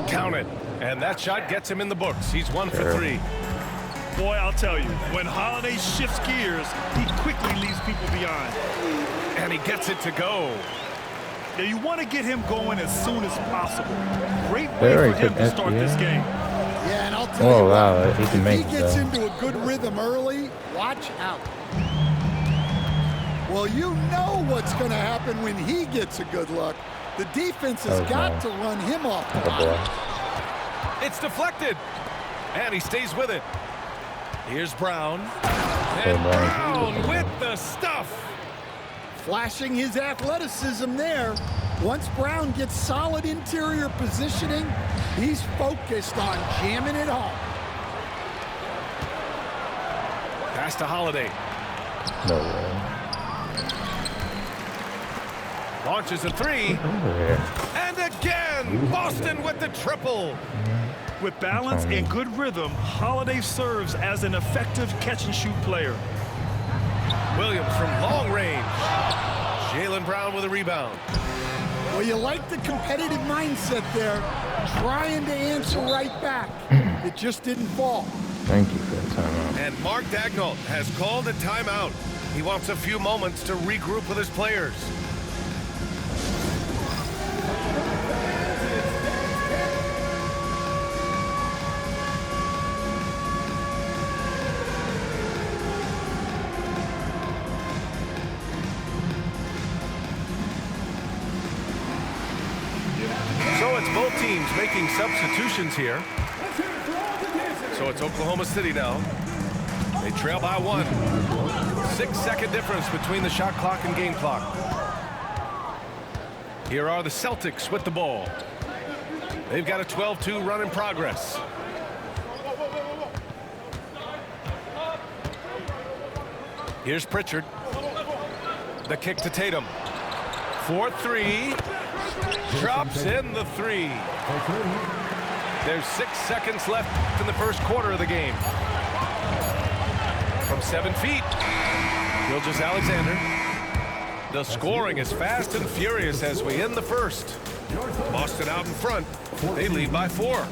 Count it. And that shot gets him in the books. He's 1 for 3. Boy, I'll tell you, when Holiday shifts gears, he quickly leaves people behind. And he gets it to go. Now, you want to get him going as soon as possible. Great way for him to start this game. Yeah, and I'll tell you wow, what, he can make if he gets into a good rhythm early, watch out. Well, you know what's going to happen when he gets a good look. The defense has got to run him off the line. It's deflected. And he stays with it. Here's Brown. And Brown with the stuff. Flashing his athleticism there. Once Brown gets solid interior positioning, he's focused on jamming it home. Pass to Holiday. No way. Launches a 3. And again, Boston with the triple. With balance and good rhythm, Holiday serves as an effective catch-and-shoot player. Williams from long range. Jaylen Brown with a rebound. Well, you like the competitive mindset there, trying to answer right back. It just didn't fall. Thank you for the timeout. And Mark Daigneault has called a timeout. He wants a few moments to regroup with his players. So it's both teams making substitutions here. So it's Oklahoma City now. They trail by 1. 6-second difference between the shot clock and game clock. Here are the Celtics with the ball. They've got a 12-2 run in progress. Here's Pritchard. The kick to Tatum. 4-3. Drops in the 3. There's 6 seconds left in the first quarter of the game. From 7 feet, Gilgeous-Alexander. The scoring is fast and furious as we end the first. Boston out in front. They lead by 4.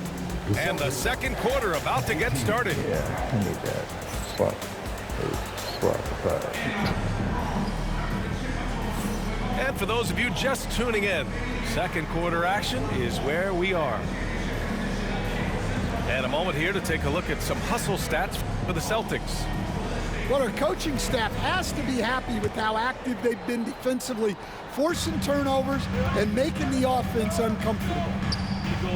And the second quarter about to get started. Yeah, I need that. Swap. And for those of you just tuning in, second quarter action is where we are. And a moment here to take a look at some hustle stats for the Celtics. Well, our coaching staff has to be happy with how active they've been defensively, forcing turnovers and making the offense uncomfortable.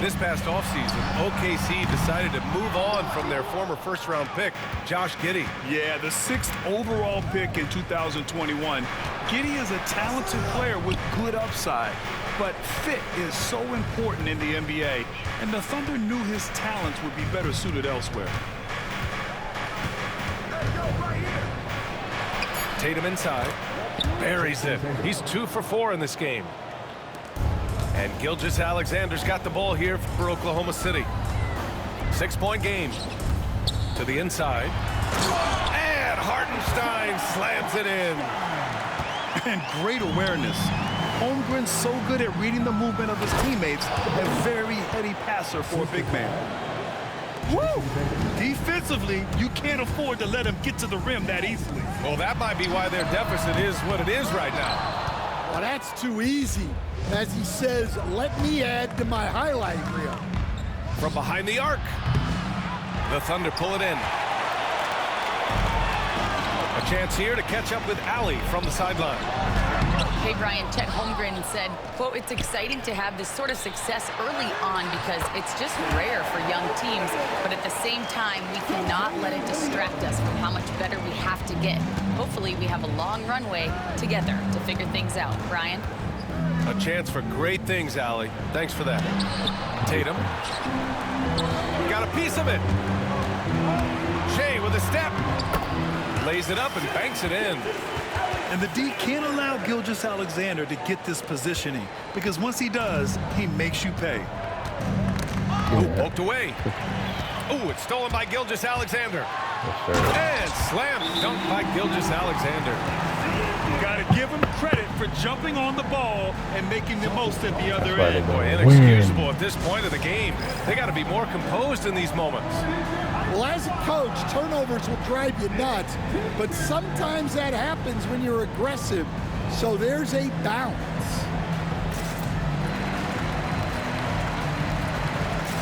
This past offseason, OKC decided to move on from their former first-round pick, Josh Giddey. Yeah, the 6th overall pick in 2021. Giddey is a talented player with good upside, but fit is so important in the NBA, and the Thunder knew his talents would be better suited elsewhere. Tatum inside, buries it. He's 2 for 4 in this game. And Gilgeous-Alexander's got the ball here for Oklahoma City. 6-point game. To the inside. And Hartenstein slams it in. And great awareness. Holmgren's so good at reading the movement of his teammates. A very heady passer for a big man. Woo! Defensively, you can't afford to let him get to the rim that easily. Well, that might be why their deficit is what it is right now. Well, that's too easy. As he says, let me add to my highlight reel. From behind the arc. The Thunder pull it in. A chance here to catch up with Allie from the sideline. Hey, Brian, Chet Holmgren said, quote, it's exciting to have this sort of success early on because it's just rare for young teams. But at the same time, we cannot let it distract us from how much better we have to get. Hopefully, we have a long runway together to figure things out. Brian? A chance for great things, Allie. Thanks for that. Tatum. Got a piece of it. Shea with a step. Lays it up and banks it in. And the D can't allow Gilgeous-Alexander to get this positioning because once he does, he makes you pay. Oh, poked away. Oh, it's stolen by Gilgeous-Alexander. And slam dunk by Gilgeous-Alexander. You got to give him credit for for jumping on the ball and making the most at the other why end. they Boy, win. inexcusable at this point of the game. They got to be more composed in these moments. Well, as a coach, turnovers will drive you nuts, but sometimes that happens when you're aggressive. So there's a balance.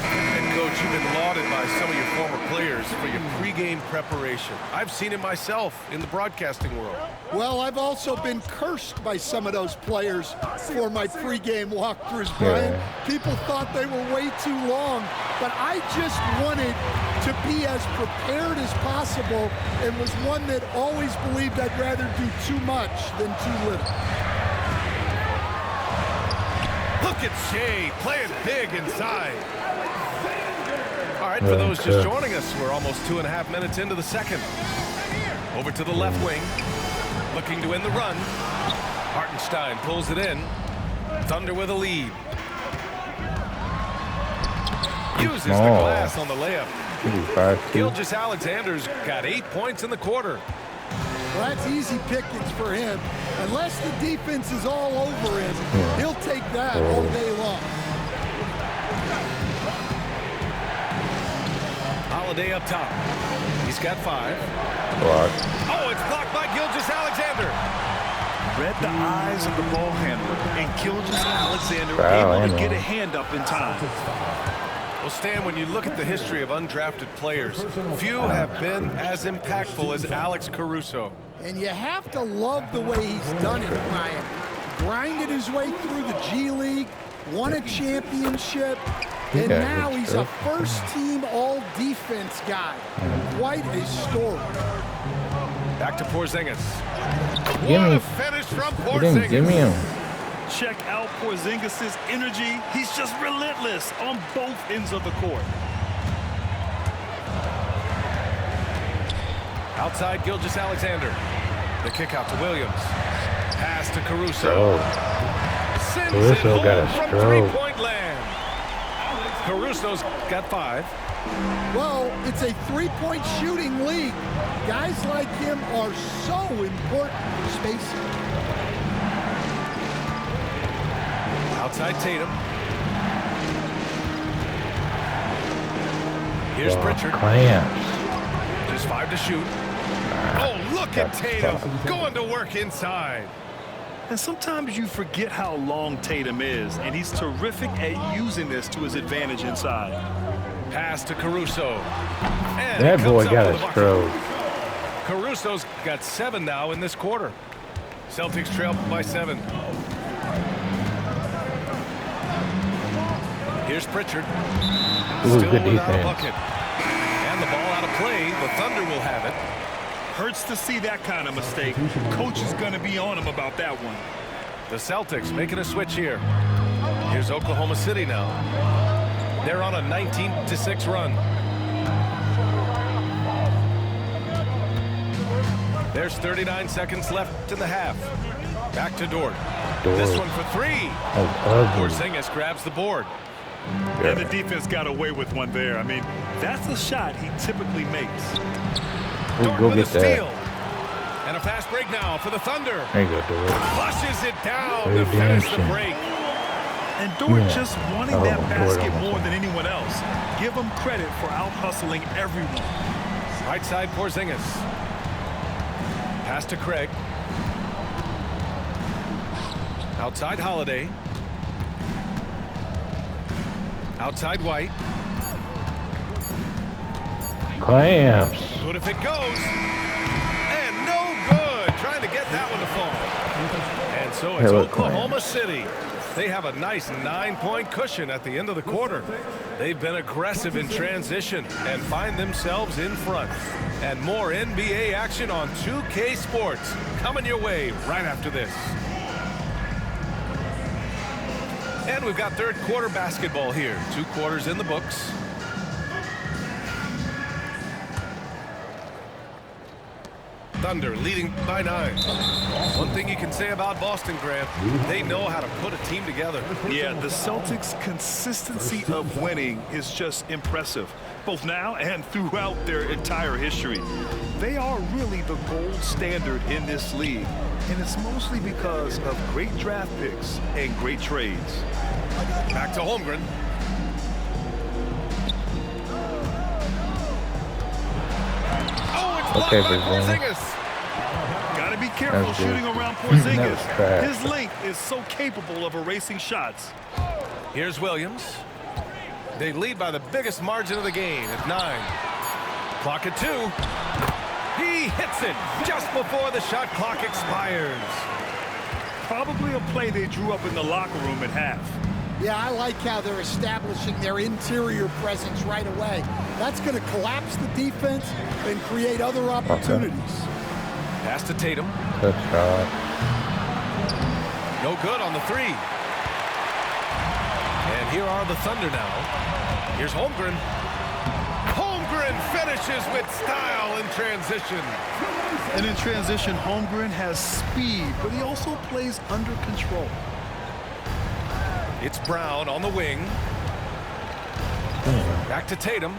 And Coach, you've been lauded by some of your former players for your pregame preparation. I've seen it myself in the broadcasting world. Well, I've also been cursed by some of those players for my pregame walkthroughs, Brian. Yeah. People thought they were way too long, but I just wanted to be as prepared as possible and was one that always believed I'd rather do too much than too little. Look at Shea playing big inside. All right, for those just joining us, we're almost 2.5 minutes into the second. Over to the left wing, looking to win the run. Hartenstein pulls it in. Thunder with a lead. Uses the glass on the layup. Gilgeous Alexander's got 8 points in the quarter. Well, that's easy pickings for him. Unless the defense is all over him, he'll take that all day long. Holiday up top. He's got 5. Block. Oh, it's blocked by Gilgeous Alexander. Read the eyes of the ball handler, and Gilgeous Alexander Wow, able to get a hand up in time. Well, Stan, when you look at the history of undrafted players, few have been as impactful as Alex Caruso. And you have to love the way he's done it, Brian. Grinded his way through the G League, won a championship, and now he's a first-team all-defense guy. Quite a story. Back to Porzingis. Give What me- a finish from You didn't give me Porzingis. him. Check out Porzingis' energy. He's just relentless on both ends of the court. Outside Gilgeous Alexander. The kick out to Williams. Pass to Caruso. Oh, Sends Caruso it got home a from stroke. three-point land. Caruso's got 5. Well, it's a three-point shooting league. Guys like him are so important for spacing. Outside Tatum. Here's Pritchard. Clamps. Just 5 to shoot. Oh, look at Tatum going to work inside. And sometimes you forget how long Tatum is, and he's terrific at using this to his advantage inside. Pass to Caruso. And That he boy comes up got with a bucket. stroke. Caruso's got 7 now in this quarter. Celtics trail by 7. Here's Pritchard. Ooh, Still good without a defense. bucket. And the ball out of play. The Thunder will have it. Hurts to see that kind of mistake. Coach is going to be on him about that one. The Celtics making a switch here. Here's Oklahoma City now. They're on a 19-6 run. There's 39 seconds left in the half. Back to Dort. This one for 3. That's ugly. Porzingis grabs the board. And the defense got away with one there. I mean, that's a shot he typically makes. Dort Go with get a steal. that. And a fast break now for the Thunder. There you go, Dort. Flushes it down to finish the Redemption. break. And Dort Yeah. just wanting Oh, that Dort basket almost more won. than anyone else. Give him credit for out-hustling everyone. Right side Porzingis. Pass to Craig. Outside Holiday. Outside White. Clamps. Good if it goes. And no good. Trying to get that one to fall. And so it's Hello, Oklahoma City. They have a nice 9-point cushion at the end of the quarter. They've been aggressive in transition and find themselves in front. And more NBA action on 2K Sports coming your way right after this. And we've got third quarter basketball here. 2 quarters in the books. Thunder leading by 9. One thing you can say about Boston, Grant, they know how to put a team together. Yeah, the Celtics' consistency of winning is just impressive, both now and throughout their entire history. They are really the gold standard in this league, and it's mostly because of great draft picks and great trades. Back to Holmgren. Oh, it's blocked Okay, by Porzingis. Gotta be careful That's good. shooting around That was Porzingis. trash. His length is so capable of erasing shots. Here's Williams. They lead by the biggest margin of the game at 9. Clock at 2. He hits it just before the shot clock expires. Probably a play they drew up in the locker room at half. Yeah, I like how they're establishing their interior presence right away. That's going to collapse the defense and create other opportunities. Pass to Tatum. Good shot. No good on the 3. And here are the Thunder now. Here's Holmgren. Holmgren finishes with style in transition. And in transition, Holmgren has speed, but he also plays under control. It's Brown on the wing. Back to Tatum.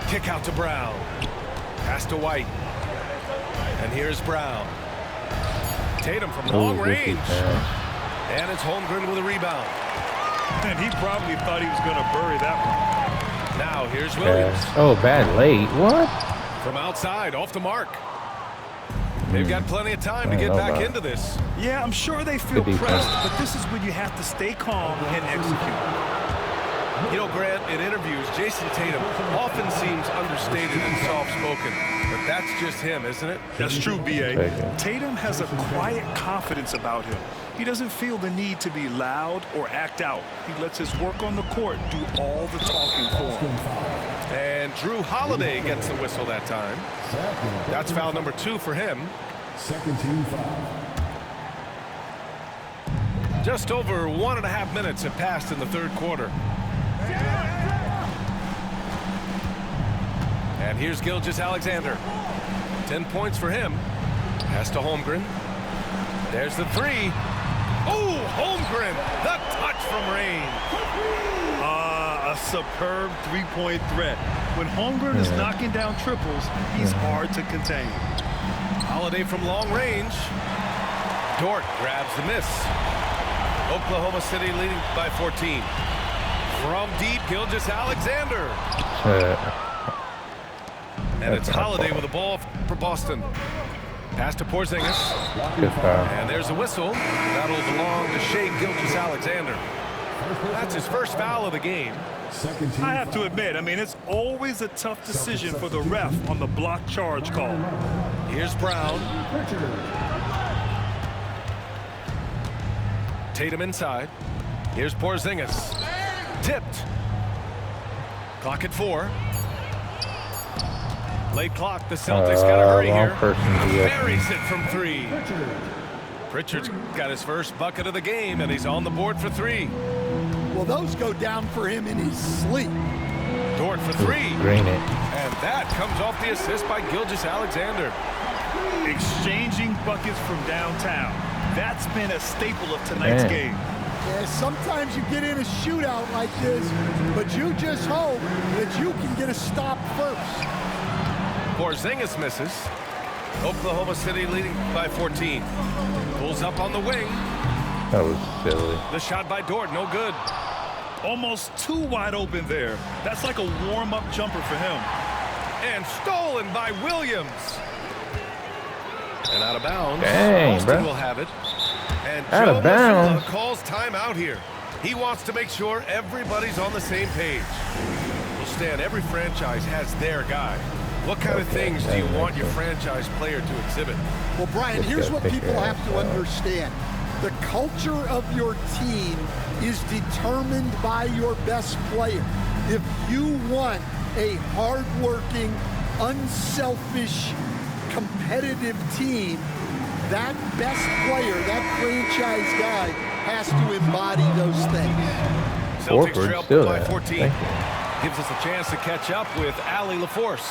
Kick out to Brown. Pass to White. And here's Brown. Tatum from long range. And it's Holmgren with a rebound. And he probably thought he was going to bury that one. Now here's Williams. Oh, bad late. What? From outside, off the mark. They've got plenty of time to get back into this. Yeah, I'm sure they feel Good defense. pressed, but this is when you have to stay calm and execute. You know, Grant, in interviews, Jason Tatum often seems understated and soft-spoken, but that's just him, isn't it? That's true, B.A. Okay. Tatum has a quiet confidence about him. He doesn't feel the need to be loud or act out. He lets his work on the court do all the talking for him. And Drew Holiday gets the whistle that time. That's foul number 2 for him. Second team foul. Just over 1.5 minutes have passed in the third quarter. And here's Gilgeous-Alexander. 10 points for him. Pass to Holmgren. There's the 3. Oh, Holmgren, the touch from range. A superb three-point threat. When Holmgren is knocking down triples, he's hard to contain. Holiday from long range. Dort grabs the miss. Oklahoma City leading by 14. From deep, Gilgeous-Alexander. And it's Holiday with the ball for Boston. Pass to Porzingis. Good foul. And there's a whistle. That'll belong to Shai Gilgeous-Alexander. That's his first foul of the game. Second team I have to admit, I mean, it's always a tough decision for the ref on the block charge call. Here's Brown. Tatum inside. Here's Porzingis. Tipped. Clock at 4. Late clock. The Celtics got to hurry wrong here. person here. Buries it from 3. Pritchard's got his first bucket of the game, and he's on the board for 3. Well, those go down for him in his sleep. Dort for 3. Green it. And that comes off the assist by Gilgeous-Alexander. Exchanging buckets from downtown. That's been a staple of tonight's game. Yeah, sometimes you get in a shootout like this, but you just hope that you can get a stop first. Porzingis misses. Oklahoma City leading by 14. Pulls up on the wing. That was silly. The shot by Dort, no good. Almost too wide open there. That's like a warm-up jumper for him. And stolen by Williams. And out of bounds. Dang, Boston bro. will have it. And Out Joe of bounds. Mazzulla calls timeout here. He wants to make sure everybody's on the same page. Well, Stan, every franchise has their guy. What kind of things do you want your franchise player to exhibit? Well, Brian, here's what people have to understand. The culture of your team is determined by your best player. If you want a hardworking, unselfish, competitive team, that best player, that franchise guy, has to embody those things. Celtics Horford trail still by there. 14. Thank you. Gives us a chance to catch up with Allie LaForce.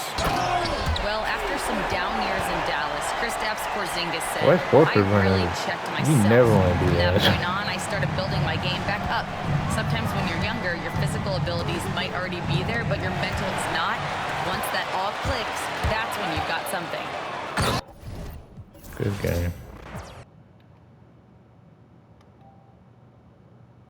Well, after some down years in Dallas, Kristaps Porzingis said, Where's Horford I really running? checked You myself. never want to do From that that. point on, I started building my game back up. Sometimes when you're younger, your physical abilities might already be there, but your mental is not. Once that all clicks, that's when you've got something. Good game.